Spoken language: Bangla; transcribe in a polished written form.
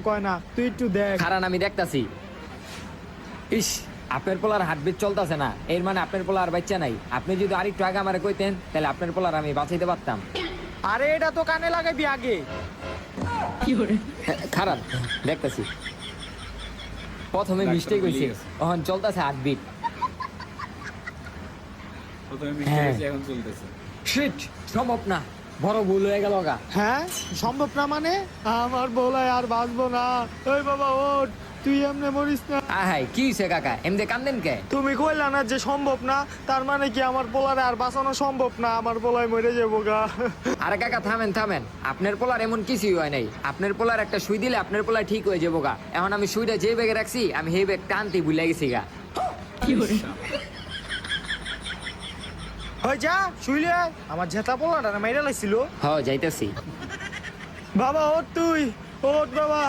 কয় না, তুই একটু দেখ। খারান আমি দেখতাছি। ইস, আপনার পোলার হার্টবিট চলতেছে না, এর মানে আপনার পোলা আর বাচ্চা নাই। আপনি যদি আরেকটু আগে আমারে কইতেন তাহলে আপনার পোলার আমি বাঁচাইতে পারতাম। আরে এটা তো কানে লাগাবি আগে। খারান দেখতাছি। প্রথমে মিস্টেক হয়েছে, এখন চলতেছে হার্টবিট। প্রথমে হ্যাঁ। মিস্টেক এখন চলতেছে। শিট, সম্ভব না, বড় ভুল হয়ে গেল গা। হ্যাঁ সম্ভব না মানে? আমার বলায় আর বাঁচবো না। ওই বাবা ওঠ, তুই এমনি মরিস না। আহাই, কি হয়েছে কাকা, এমনি কান্দেন কে? তুমি কইলা না যে সম্ভব না, তার মানে কি আমার পোলারে আর বাঁচানো সম্ভব না? আমার পোলায় মরে যাবো গা। আরে কাকা থামেন থামেন, আপনার পোলার এমন কিছুই হয় নাই। আপনার পোলার একটা সুই দিলে আপনার পোলা ঠিক হয়ে যাবো গা। এখন আমি সুইটা যে ব্যাগে রাখছি, আমি সেই ব্যাগ টানতে ভুলে গেছি গা। ওই যা শুইলে আয়। আমার জেতা পোলাটা না মাইরা লাইছিল। হ যাইতেছি। বাবা ওঠ তুই, ওঠ বাবা।